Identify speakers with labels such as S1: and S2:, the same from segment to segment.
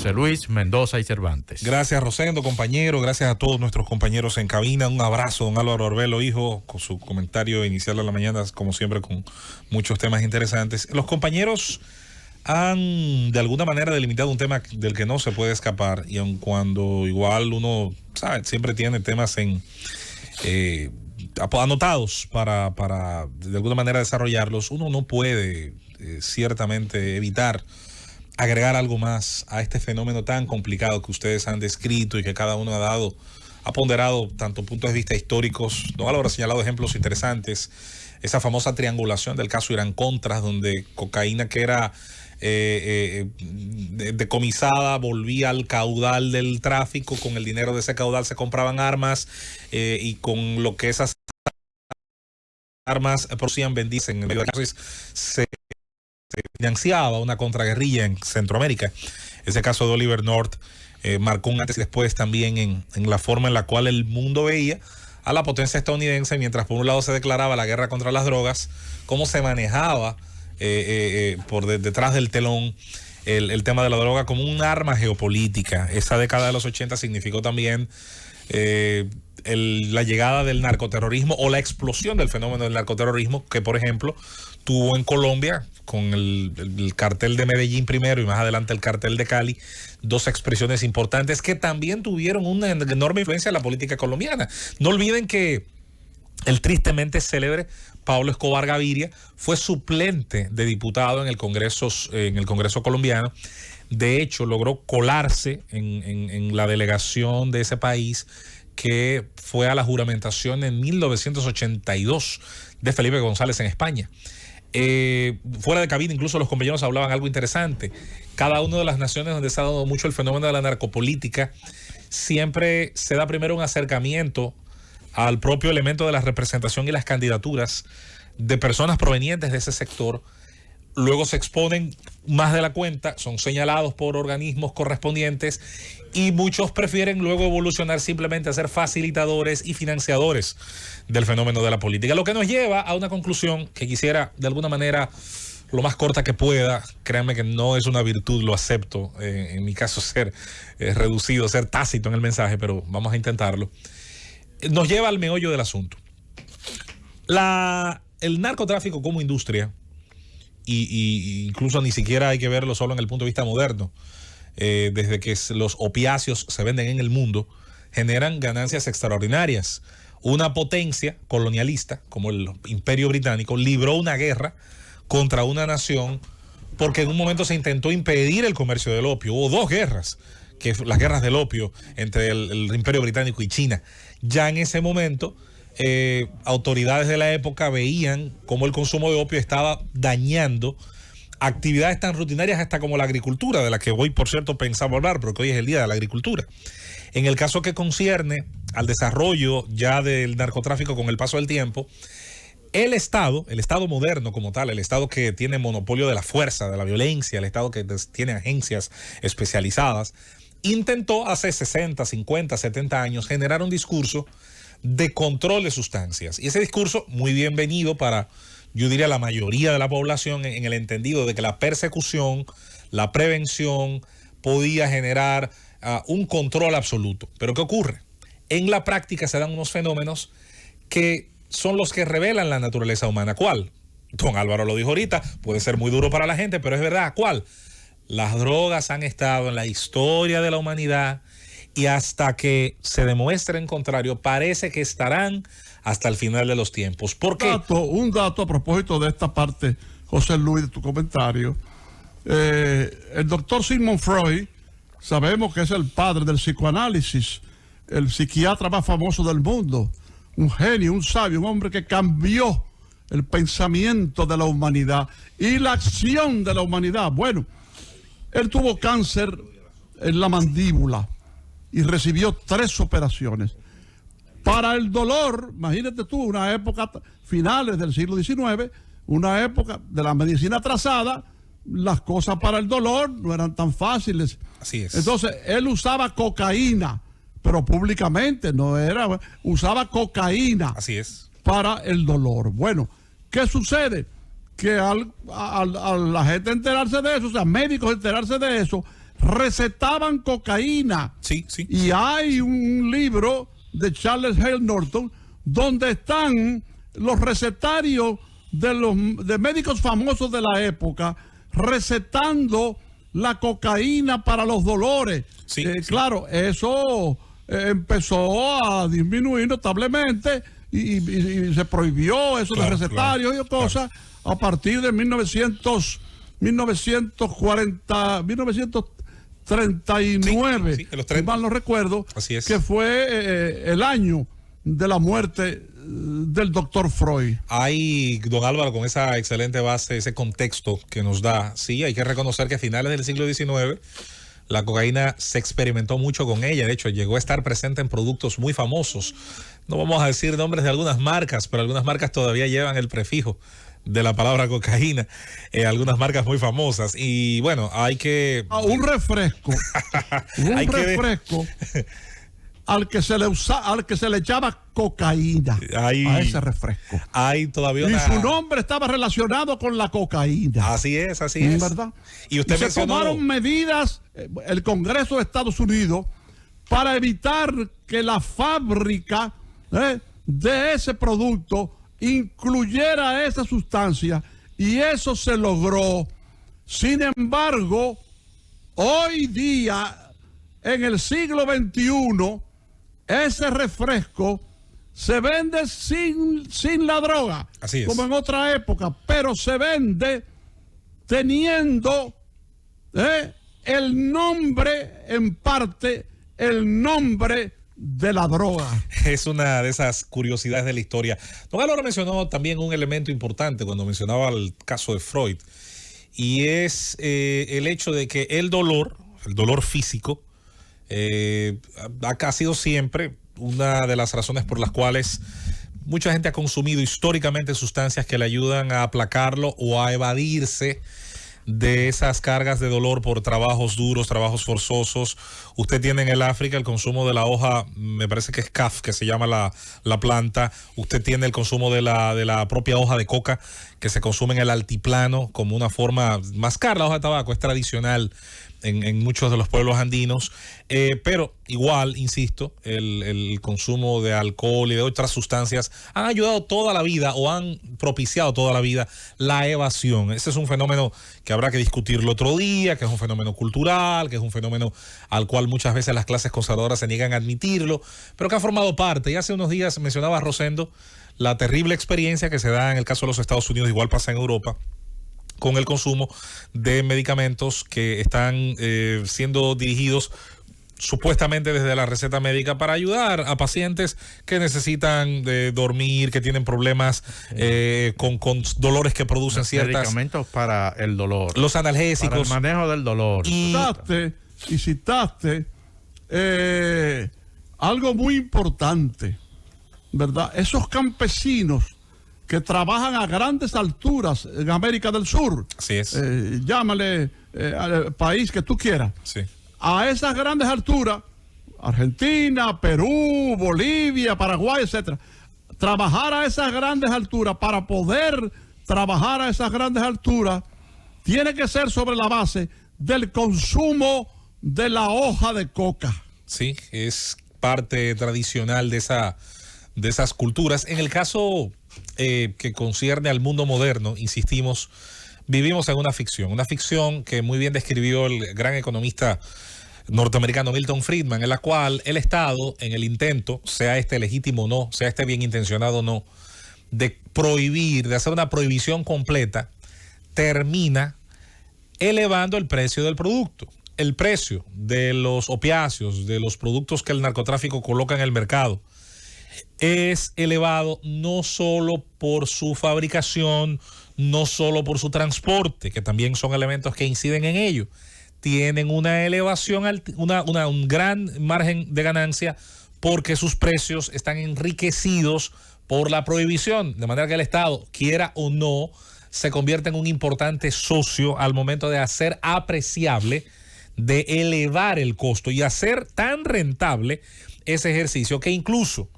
S1: José Luis, Mendoza y Cervantes.
S2: Gracias, Rosendo, compañero. Gracias a todos nuestros compañeros en cabina. Un abrazo, don Álvaro Orbelo, hijo, con su comentario inicial de la mañana, como siempre, con muchos temas interesantes. Los compañeros han, de alguna manera, delimitado un tema del que no se puede escapar. Y aun cuando igual uno, ¿sabe?, siempre tiene temas anotados para, de alguna manera, desarrollarlos, uno no puede, ciertamente, evitar agregar algo más a este fenómeno tan complicado que ustedes han descrito y que cada uno ha ponderado tanto puntos de vista históricos. Don Álvaro ha señalado ejemplos interesantes, esa famosa triangulación del caso Irán-Contras, donde cocaína que era decomisada volvía al caudal del tráfico, con el dinero de ese caudal se compraban armas y con lo que esas armas producían, vendidas en el medio de la crisis, se financiaba una contraguerrilla en Centroamérica. Ese caso de Oliver North marcó un antes y después también en la forma en la cual el mundo veía a la potencia estadounidense, mientras por un lado se declaraba la guerra contra las drogas, cómo se manejaba por detrás del telón el tema de la droga como un arma geopolítica. Esa década de los 80 significó también la llegada del narcoterrorismo o la explosión del fenómeno del narcoterrorismo, que por ejemplo tuvo en Colombia con el cartel de Medellín primero y más adelante el cartel de Cali, dos expresiones importantes que también tuvieron una enorme influencia en la política colombiana. No olviden que el tristemente célebre Pablo Escobar Gaviria fue suplente de diputado en el Congreso colombiano. De hecho, logró colarse en la delegación de ese país que fue a la juramentación en 1982 de Felipe González en España. Fuera de cabina, incluso los compañeros hablaban algo interesante. Cada una de las naciones donde se ha dado mucho el fenómeno de la narcopolítica, siempre se da primero un acercamiento al propio elemento de la representación y las candidaturas de personas provenientes de ese sector. Luego se exponen más de la cuenta, son señalados por organismos correspondientes y muchos prefieren luego evolucionar simplemente a ser facilitadores y financiadores del fenómeno de la política. Lo que nos lleva a una conclusión que quisiera de alguna manera lo más corta que pueda. Créanme que no es una virtud, lo acepto, en mi caso ser reducido, ser tácito en el mensaje, pero vamos a intentarlo. Nos lleva al meollo del asunto. El narcotráfico como industria, y incluso ni siquiera hay que verlo solo en el punto de vista moderno, desde que los opiáceos se venden en el mundo, generan ganancias extraordinarias. Una potencia colonialista como el Imperio Británico libró una guerra contra una nación porque en un momento se intentó impedir el comercio del opio. Hubo dos guerras, que las guerras del opio entre el Imperio Británico y China. Ya en ese momento autoridades de la época veían cómo el consumo de opio estaba dañando actividades tan rutinarias hasta como la agricultura, de la que hoy, por cierto, pensamos hablar, pero que hoy es el día de la agricultura. En el caso que concierne al desarrollo ya del narcotráfico con el paso del tiempo, el Estado moderno como tal, el Estado que tiene monopolio de la fuerza, de la violencia, el Estado que tiene agencias especializadas, intentó hace 60, 50, 70 años generar un discurso de control de sustancias. Y ese discurso, muy bienvenido para, yo diría, la mayoría de la población, en el entendido de que la persecución, la prevención podía generar un control absoluto. Pero ¿qué ocurre? En la práctica se dan unos fenómenos que son los que revelan la naturaleza humana. ¿Cuál? Don Álvaro lo dijo ahorita, puede ser muy duro para la gente, pero es verdad. ¿Cuál? Las drogas han estado en la historia de la humanidad y hasta que se demuestre en contrario, parece que estarán hasta el final de los tiempos. ¿Por qué?
S3: Un dato a propósito de esta parte, José Luis, de tu comentario. El doctor Sigmund Freud, sabemos que es el padre del psicoanálisis, el psiquiatra más famoso del mundo, un genio, un sabio, un hombre que cambió el pensamiento de la humanidad y la acción de la humanidad. Bueno, él tuvo cáncer en la mandíbula y recibió 3 operaciones. Para el dolor, imagínate tú, una época, finales del siglo XIX, una época de la medicina atrasada, las cosas para el dolor no eran tan fáciles.
S2: Así es.
S3: Entonces, él usaba cocaína, pero públicamente, usaba cocaína.
S2: Así es.
S3: Para el dolor. Bueno, ¿qué sucede? Que al la gente enterarse de eso, o sea, médicos enterarse de eso, recetaban cocaína.
S2: Sí, sí.
S3: Y hay un libro de Charles Hale Norton donde están los recetarios de médicos famosos de la época recetando la cocaína para los dolores.
S2: Sí, sí.
S3: Claro, eso empezó a disminuir notablemente y se prohibió eso,
S2: claro,
S3: de recetarios, y cosas, a partir de 1939,
S2: sí, en los 30.
S3: si mal no recuerdo,
S2: Así es.
S3: que fue el año de la muerte del doctor Freud.
S2: Hay, don Álvaro, con esa excelente base, ese contexto que nos da, sí, hay que reconocer que a finales del siglo XIX la cocaína se experimentó mucho con ella. De hecho, llegó a estar presente en productos muy famosos. No vamos a decir nombres de algunas marcas, pero algunas marcas todavía llevan el prefijo de la palabra cocaína, algunas marcas muy famosas. Y bueno, hay que...
S3: un refresco.
S2: Hay que ver.
S3: refresco al que se le echaba cocaína a ese refresco.
S2: Hay todavía
S3: Y
S2: una...
S3: su nombre estaba relacionado con la cocaína.
S2: Así es, así es.
S3: ¿Verdad?
S2: Y usted
S3: se
S2: mencionó...
S3: tomaron medidas, el Congreso de Estados Unidos, para evitar que la fábrica de ese producto incluyera esa sustancia, y eso se logró. Sin embargo, hoy día, en el siglo XXI, ese refresco se vende sin la droga,
S2: Así es.
S3: como en otra época, pero se vende teniendo el nombre, en parte, el nombre de la droga.
S2: Es una de esas curiosidades de la historia. Don Álvaro mencionó también un elemento importante cuando mencionaba el caso de Freud, y es el hecho de que el dolor físico, ha sido siempre una de las razones por las cuales mucha gente ha consumido históricamente sustancias que le ayudan a aplacarlo o a evadirse de esas cargas de dolor por trabajos duros, trabajos forzosos. Usted tiene en el África el consumo de la hoja, me parece que es caf, que se llama la planta. Usted tiene el consumo de la propia hoja de coca, que se consume en el altiplano como una forma, mascar la hoja de tabaco es tradicional en muchos de los pueblos andinos, pero igual, insisto, el consumo de alcohol y de otras sustancias han ayudado toda la vida, o han propiciado toda la vida, la evasión. Ese es un fenómeno que habrá que discutirlo otro día, que es un fenómeno cultural, que es un fenómeno al cual muchas veces las clases conservadoras se niegan a admitirlo, pero que ha formado parte. Y hace unos días mencionaba Rosendo la terrible experiencia que se da en el caso de los Estados Unidos, igual pasa en Europa, con el consumo de medicamentos que están siendo dirigidos supuestamente desde la receta médica para ayudar a pacientes que necesitan dormir, que tienen problemas con dolores que producen
S1: Los
S2: ciertas...
S1: medicamentos para el dolor.
S2: Los analgésicos.
S1: Para el manejo del dolor.
S2: Y
S3: Citaste algo muy importante, ¿verdad? Esos campesinos que trabajan a grandes alturas en América del Sur.
S2: Así es.
S3: Llámale al país que tú quieras.
S2: Sí.
S3: A esas grandes alturas, Argentina, Perú, Bolivia, Paraguay, etcétera. Trabajar a esas grandes alturas, para poder trabajar a esas grandes alturas, tiene que ser sobre la base del consumo de la hoja de coca.
S2: Sí, es parte tradicional de esas culturas. En el caso que concierne al mundo moderno, insistimos, vivimos en una ficción que muy bien describió el gran economista norteamericano Milton Friedman, en la cual el Estado, en el intento, sea este legítimo o no, sea este bien intencionado o no, de prohibir, de hacer una prohibición completa, termina elevando el precio del producto. El precio de los opiáceos, de los productos que el narcotráfico coloca en el mercado, es elevado no solo por su fabricación, no solo por su transporte, que también son elementos que inciden en ello. Tienen una elevación, un gran margen de ganancia, porque sus precios están enriquecidos por la prohibición, de manera que el Estado, quiera o no, se convierte en un importante socio al momento de hacer apreciable, de elevar el costo y hacer tan rentable ese ejercicio, que incluso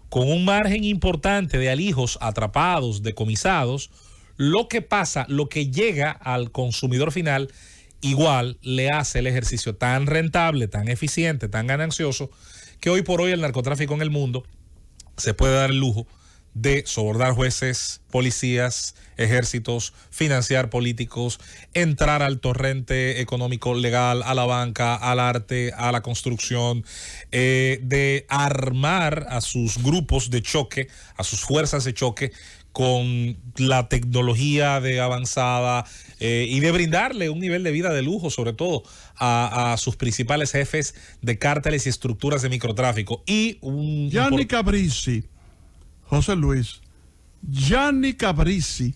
S2: con un margen importante de alijos atrapados, decomisados, lo que pasa, lo que llega al consumidor final, igual le hace el ejercicio tan rentable, tan eficiente, tan ganancioso, que hoy por hoy el narcotráfico en el mundo se puede dar el lujo de sobornar jueces, policías, ejércitos, financiar políticos, entrar al torrente económico legal, a la banca, al arte, a la construcción, de armar a sus grupos de choque, a sus fuerzas de choque con la tecnología de avanzada y de brindarle un nivel de vida de lujo, sobre todo a sus principales jefes de cárteles y estructuras de microtráfico. Y
S3: Gianni Cabrici, José Luis, Gianni Cabrici,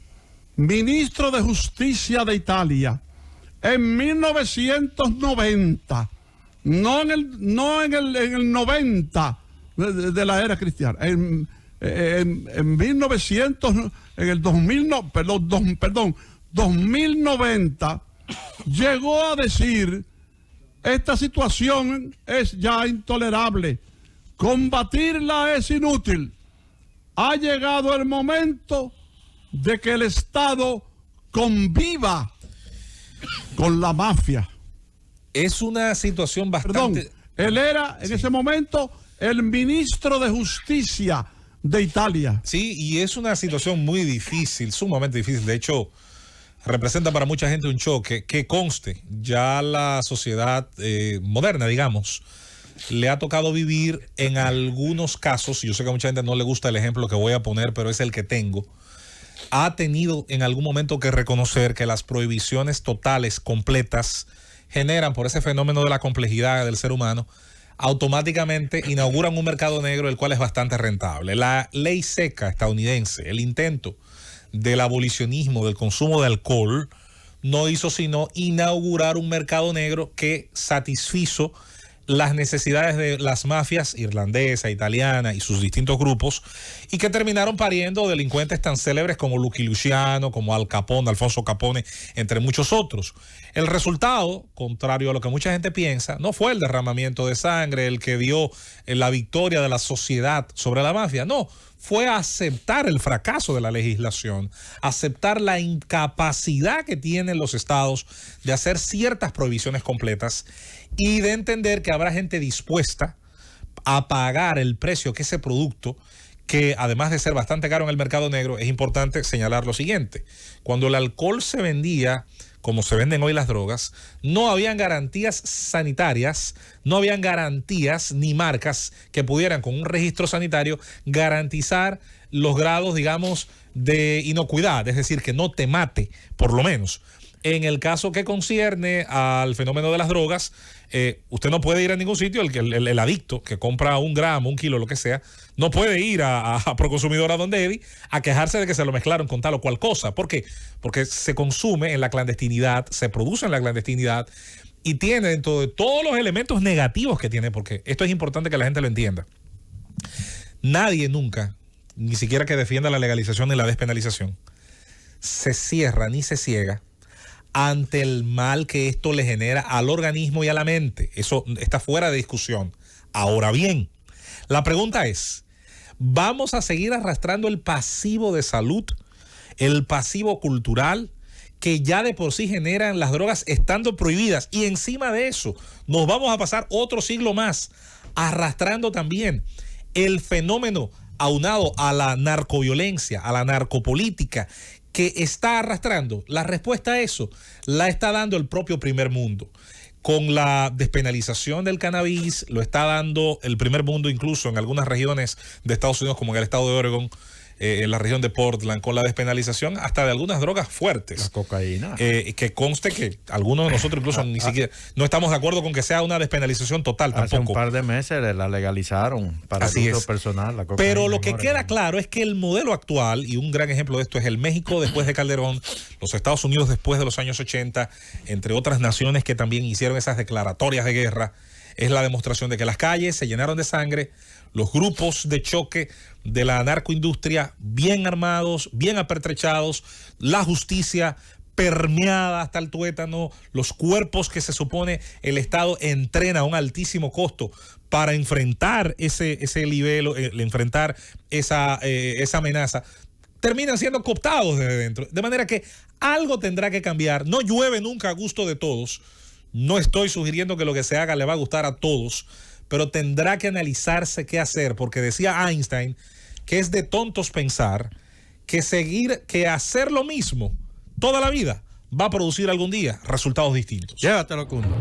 S3: ministro de Justicia de Italia, en 1990, no en el 90 de la era cristiana, en 2090, llegó a decir: esta situación es ya intolerable, combatirla es inútil. Ha llegado el momento de que el Estado conviva con la mafia.
S2: Es una situación bastante...
S3: Él era en ese momento el ministro de Justicia de Italia.
S2: Sí, y es una situación muy difícil, sumamente difícil. De hecho, representa para mucha gente un choque que conste, ya la sociedad moderna, digamos, le ha tocado vivir en algunos casos, y yo sé que a mucha gente no le gusta el ejemplo que voy a poner, pero es el que tengo, ha tenido en algún momento que reconocer que las prohibiciones totales, completas, generan, por ese fenómeno de la complejidad del ser humano, automáticamente inauguran un mercado negro, el cual es bastante rentable. La ley seca estadounidense, el intento del abolicionismo del consumo de alcohol, no hizo sino inaugurar un mercado negro que satisfizo las necesidades de las mafias irlandesa, italiana y sus distintos grupos, y que terminaron pariendo delincuentes tan célebres como Lucky Luciano, como Al Capone, Alfonso Capone, entre muchos otros. El resultado, contrario a lo que mucha gente piensa, no fue el derramamiento de sangre el que dio la victoria de la sociedad sobre la mafia, no, fue aceptar el fracaso de la legislación, aceptar la incapacidad que tienen los estados de hacer ciertas prohibiciones completas y de entender que habrá gente dispuesta a pagar el precio que ese producto, que además de ser bastante caro en el mercado negro, es importante señalar lo siguiente: cuando el alcohol se vendía como se venden hoy las drogas, no habían garantías sanitarias, no habían garantías ni marcas que pudieran con un registro sanitario garantizar los grados, digamos, de inocuidad, es decir, que no te mate, por lo menos. En el caso que concierne al fenómeno de las drogas, usted no puede ir a ningún sitio, el adicto que compra 1 gramo, 1 kilo, lo que sea, no puede ir a Proconsumidor, a Don Debbie, a quejarse de que se lo mezclaron con tal o cual cosa. ¿Por qué? Porque se consume en la clandestinidad, se produce en la clandestinidad y tiene dentro de todos los elementos negativos que tiene, porque esto es importante que la gente lo entienda. Nadie nunca, ni siquiera que defienda la legalización ni la despenalización, se cierra ni se ciega ante el mal que esto le genera al organismo y a la mente. Eso está fuera de discusión. Ahora bien, la pregunta es, ¿vamos a seguir arrastrando el pasivo de salud, el pasivo cultural, que ya de por sí generan las drogas estando prohibidas? Y encima de eso, nos vamos a pasar otro siglo más arrastrando también el fenómeno aunado a la narcoviolencia, a la narcopolítica, que está arrastrando. La respuesta a eso la está dando el propio primer mundo. Con la despenalización del cannabis, lo está dando el primer mundo, incluso en algunas regiones de Estados Unidos, como en el estado de Oregon, en la región de Portland, con la despenalización hasta de algunas drogas fuertes.
S1: La cocaína.
S2: Que conste que algunos de nosotros incluso ni siquiera no estamos de acuerdo con que sea una despenalización total tampoco.
S1: Hace un par de meses la legalizaron para el uso personal. La cocaína.
S2: Pero lo que queda claro es que el modelo actual, y un gran ejemplo de esto es el México después de Calderón, los Estados Unidos después de los años 80, entre otras naciones que también hicieron esas declaratorias de guerra, es la demostración de que las calles se llenaron de sangre, los grupos de choque de la narcoindustria bien armados, bien apertrechados, la justicia permeada hasta el tuétano, los cuerpos que se supone el Estado entrena a un altísimo costo para enfrentar ese libelo, enfrentar esa amenaza, terminan siendo cooptados desde dentro. De manera que algo tendrá que cambiar. No llueve nunca a gusto de todos. No estoy sugiriendo que lo que se haga le va a gustar a todos, pero tendrá que analizarse qué hacer, porque decía Einstein que es de tontos pensar que hacer lo mismo toda la vida va a producir algún día resultados distintos.
S1: Llévatelo, Cundo.